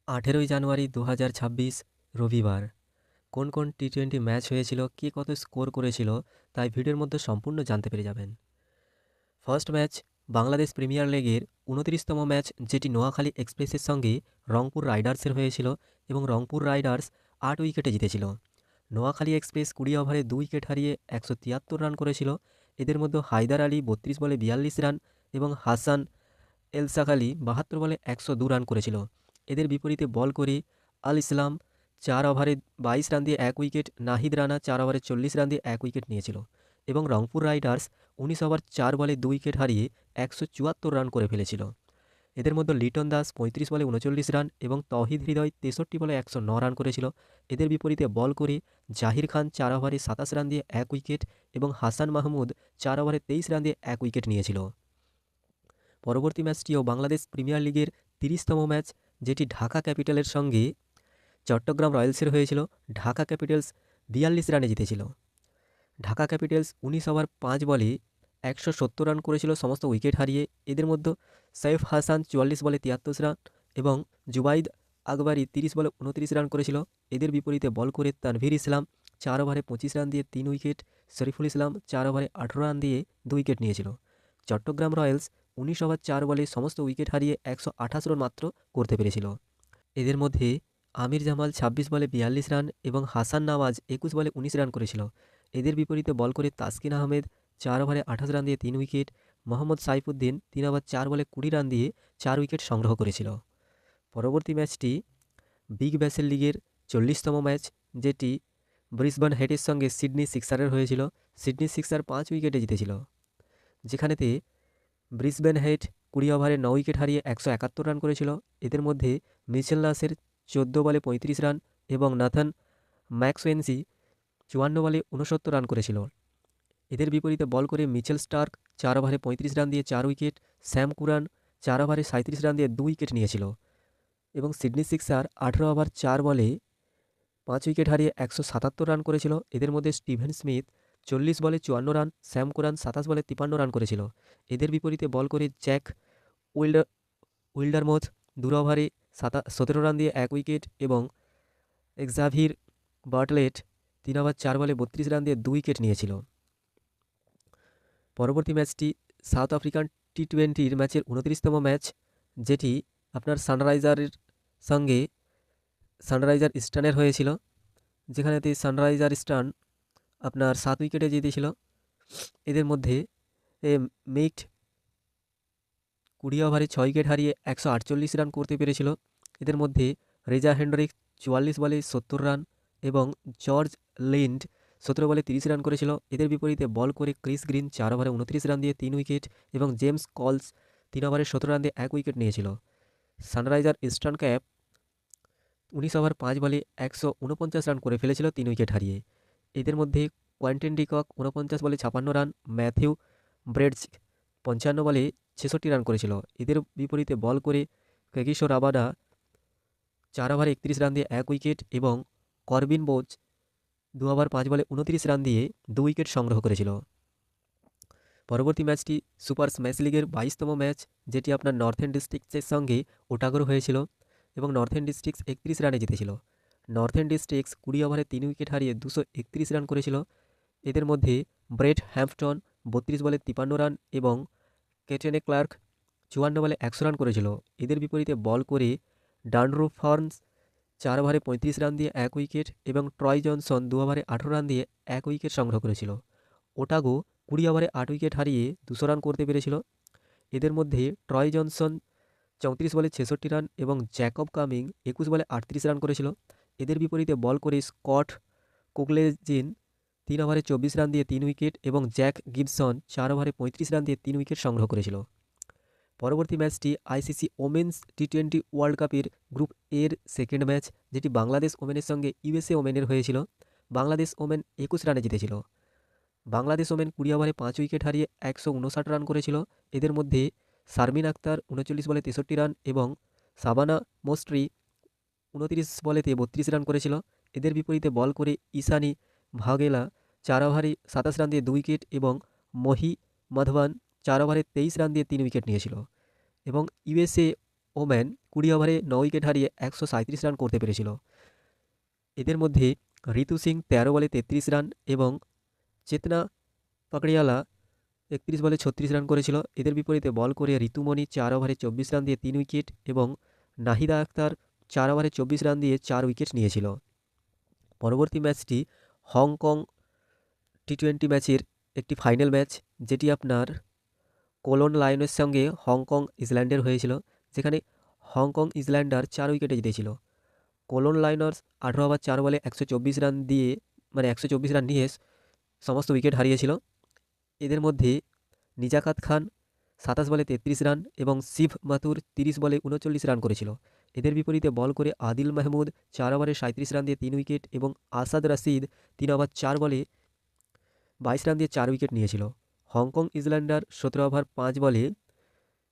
18 জানুয়ারি 2026 রবিবার। কোন কোন টি-20 ম্যাচ হয়েছিল, কে কত স্কোর করেছিল, তাই ভিডিওর মধ্যে সম্পূর্ণ জানতে পেরে যাবেন। ফার্স্ট ম্যাচ বাংলাদেশ প্রিমিয়ার লিগের 29তম ম্যাচ, যেটি নোয়াখালী এক্সপ্রেসের সঙ্গে রংপুর রাইডার্সের হয়েছিল এবং রংপুর রাইডার্স 8 উইকেটে জিতেছিল। নোয়াখালী এক্সপ্রেস 20 ওভারে 2 উইকেট হারিয়ে 173 রান করেছিল। এদের মধ্যে হায়দার আলী 32 বলে 42 রান এবং হাসান এলসাক আলী 72 বলে 102 রান করেছিল। এদের বিপরীতে বল করে আল ইসলাম 4 ওভারে 22 রান দিয়ে 1 উইকেট, নাহিদ রানা 4 ওভারে 40 রান দিয়ে 1 উইকেট নিয়েছিল এবং রংপুর রাইডার্স 19 ওভার 4 বলে 2 উইকেট হারিয়ে 174 রান করে ফেলেছিল। এদের মধ্যে লিটন দাস 35 বলে 39 রান এবং তৌহিদ হৃদয় 63 বলে 109 রান করেছিল। এদের বিপরীতে বল করে জাহির খান 4 ওভারে 27 রান দিয়ে 1 উইকেট এবং হাসান মাহমুদ 4 ওভারে 23 রান দিয়ে 1 উইকেট নিয়েছিল। পরবর্তী ম্যাচটিও বাংলাদেশ প্রিমিয়ার লিগের 30তম ম্যাচ, যেটি ঢাকা ক্যাপিটালের সঙ্গে চট্টগ্রাম রয়্যালসের হয়েছিল। ঢাকা ক্যাপিটালস 42 রানে জিতেছিল। ঢাকা ক্যাপিটালস 19 ওভার 5 বলে 170 রান করেছিল, সমস্ত উইকেট হারিয়ে। এদের মধ্যে সৈফ হাসান 44 বলে 73 রান এবং জুবাইদ আকবরী 30 বলে 29 রান করেছিল। এদের বিপরীতে বল করে তানভীর ইসলাম 4 ওভারে 25 রান দিয়ে 3 উইকেট, শরীফুল ইসলাম 4 ওভারে 18 রান দিয়ে 2 উইকেট নিয়েছিল। চট্টগ্রাম রয়্যালস 19 ওভার 4 বলে সমস্ত উইকেট হারিয়ে 128 রান মাত্র করতে পেরেছিল। এদের মধ্যে আমির জামাল 26 বলে 42 রান এবং হাসান নওয়াজ 21 বলে 19 রান করেছিল। এদের বিপরীতে বল করে তাসকিন আহমেদ 4 ওভারে 28 রান দিয়ে 3 উইকেট, মোহাম্মদ সাইফুদ্দিন 3 ওভার 4 বলে 20 রান দিয়ে 4 উইকেট সংগ্রহ করেছিল। পরবর্তী ম্যাচটি বিগ ব্যাশের লিগের 40তম ম্যাচ, যেটি ব্রিসবেন হেটের সঙ্গে সিডনি সিক্সারের হয়েছিল। সিডনি সিক্সার 5 উইকেটে জিতেছিল, যেখানেতে ব্রিসবেন হেট 20 ওভারে 9 উইকেট হারিয়ে 171 রান করেছিল। এদের মধ্যে মিচেল নাসের 14 বলে 35 রান এবং নাথান ম্যাকসওয়েন্সি 54 বলে 69 রান করেছিল। এদের বিপরীতে বল করে মিচেল স্টার্ক 4 ওভারে 35 রান দিয়ে 4 উইকেট, স্যাম কুরান 4 ওভারে 37 রান দিয়ে 2 উইকেট নিয়েছিল এবং সিডনি সিক্সার 18 ওভার 4 বলে 5 উইকেট হারিয়ে 177 রান করেছিল। এদের মধ্যে স্টিভেন স্মিথ 40 বলে 54 রান, স্যাম কুরান 27 বলে 53 রান করেছিল। এদের বিপরীতে বল করে জ্যাক উইল্ডার উইল্ডারমোথ 2 ওভারে 17 রান দিয়ে 1 উইকেট এবং এক্সাভির বার্টলেট 3 ওভার 4 বলে 32 রান দিয়ে 2 উইকেট নিয়েছিল। পরবর্তী ম্যাচটি সাউথ আফ্রিকান টি-20 ম্যাচের 29তম ম্যাচ, যেটি আপনার সানরাইজারের সঙ্গে সানরাইজার ইস্টার্নের হয়েছিল, যেখানেতে সানরাইজার ইস্টার্ন আপনার 7 উইকেটে জিতেছিল। এদের মধ্যে মিক্ট 20 ওভারে 6 উইকেট হারিয়ে 148 রান করতে পেরেছিল। এদের মধ্যে রেজা হেন্ড্রিক 44 বলে 70 রান এবং জর্জ লিন্ড 17 বলে 30 রান করেছিল। এদের বিপরীতে বল করে ক্রিস গ্রিন 4 ওভারে 29 রান দিয়ে 3 উইকেট এবং জেমস কলস 3 ওভারে 17 রান দিয়ে 1 উইকেট নিয়েছিল। সানরাইজার ইস্টার্ন ক্যাপ 19 ওভার 5 বলে 149 রান করে ফেলেছিল 3 উইকেট হারিয়ে। এদের মধ্যে কোয়েন্টিন ডিকক 49 বলে 56 রান, ম্যাথিউ ব্রেডস 55 বলে 66 রান করেছিল। এদের বিপরীতে বল করে কেগিশো রাবাডা 4 ওভারে 31 রান দিয়ে 1 উইকেট এবং করবিন বোজ 2 ওভার 5 বলে 29 রান দিয়ে 2 উইকেট সংগ্রহ করেছিল। পরবর্তী ম্যাচটি সুপার স্ম্যাশ লিগের 22তম ম্যাচ, যেটি আপনার নর্থেন ডিস্ট্রিক্টসের সঙ্গে ওটাগোর হয়েছিল এবং নর্থেন ডিস্ট্রিক্টস 31 রানে জিতেছিল। নর্থেন ডিস্ট্রিক্টস 20 ওভারে 3 উইকেট হারিয়ে 231 রান করেছিল। এদের মধ্যে ব্রেট হ্যাম্পটন 32 বলে 53 রান এবং কেটেনে ক্লার্ক 54 বলে 100 রান করেছিল। এদের বিপরীতে বল করে ডানরু ফার্নস 4 ওভারে 35 রান দিয়ে 1 উইকেট এবং ট্রয় জনসন 2 ওভারে 18 রান দিয়ে 1 উইকেট সংগ্রহ করেছিল। ওটাগো 20 ওভারে 8 উইকেট হারিয়ে 200 রান করতে পেরেছিল। এদের মধ্যে ট্রয় জনসন 34 বলে 66 রান এবং জ্যাকব কামিং 21 বলে 38 রান করেছিল। এদের বিপরীতে বল করে স্কট কুকলেজিন 3 ওভারে 24 রান দিয়ে 3 উইকেট এবং জ্যাক গিবসন 4 ওভারে 35 রান দিয়ে 3 উইকেট সংগ্রহ করেছিল। পরবর্তী ম্যাচটি আইসিসি ওমেন্স টি-20 ওয়ার্ল্ড কাপের গ্রুপ এর সেকেন্ড ম্যাচ, যেটি বাংলাদেশ ওমেনের সঙ্গে ইউএসএ ওমেনের হয়েছিল। বাংলাদেশ ওমেন 21 রানে জিতেছিল। বাংলাদেশ ওমেন 20 ওভারে 5 উইকেট হারিয়ে 159 রান করেছিল। এদের মধ্যে শারমিন আক্তার 39 বলে 63 রান এবং সাবানা মোস্ট্রি 29 বলেতে 32 রান করেছিল। এদের বিপরীতে বল করে ইসানি ভাগেলা 4 ওভারে 27 রান দিয়ে 2 উইকেট এবং মহি মাধবান 4 ওভারে 23 রান দিয়ে 3 উইকেট নিয়েছিল এবং ইউএসএ ওম্যান 20 ওভারে 9 উইকেট হারিয়ে 137 রান করতে পেরেছিল। এদের মধ্যে ঋতু সিং 13 বলে 33 রান এবং চেতনা পাকড়িয়ালা 31 বলে 36 রান করেছিল। এদের বিপরীতে বল করে ঋতুমণি 4 ওভারে 24 রান দিয়ে 3 উইকেট এবং নাহিদা আক্তার 4 ওভারে 24 রান দিয়ে 4 উইকেট নিয়েছিল। পরবর্তী ম্যাচটি হংকং টি-20 ম্যাচের একটি ফাইনাল ম্যাচ, যেটি আপনার কোলন লায়নের সঙ্গে হংকং ইসল্যান্ডের হয়েছিল, যেখানে হংকং ইসল্যান্ডার 4 উইকেটে জিতেছিল। কোলন লায়নার্স 18 ওভার 4 বলে 124 রান দিয়ে 124 রান নিয়ে সমস্ত উইকেট হারিয়েছিল। এদের মধ্যে নিজাকাত খান 27 বলে 33 রান এবং শিভ মাথুর 30 বলে 39 রান করেছিল। এদের বিপরীতে বল করে আদিল মাহমুদ 4 ওভারে 37 রান দিয়ে 3 উইকেট এবং আসাদ রশিদ 3 ওভার 4 বলে 22 রান দিয়ে 4 উইকেট নিয়েছিল। হংকং ইসল্যান্ডার 17 ওভার 5 বলে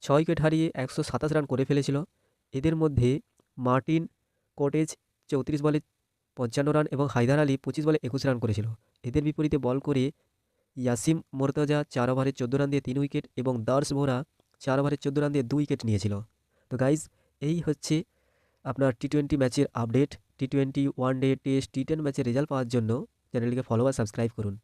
6 উইকেট হারিয়ে 127 রান করে ফেলেছিল। এদের মধ্যে মার্টিন কোটেজ 34 বলে 55 রান এবং হায়দার আলী 25 বলে 21 রান করেছিল। এদের বিপরীতে বল করে ইয়াসিম মোর্তজা 4 ওভারে 14 রান দিয়ে 3 উইকেট এবং দার্স ভোরা 4 ওভারে 14 রান দিয়ে 2 উইকেট নিয়েছিল। তো গাইজ, এই হচ্ছে আপনার টি-20 ম্যাচের আপডেট। টি-20, ওয়ান ডে, টেস্ট, টি10 ম্যাচের রেজাল্ট পাওয়ার জন্য চ্যানেলটিকে ফলো বা সাবস্ক্রাইব করুন।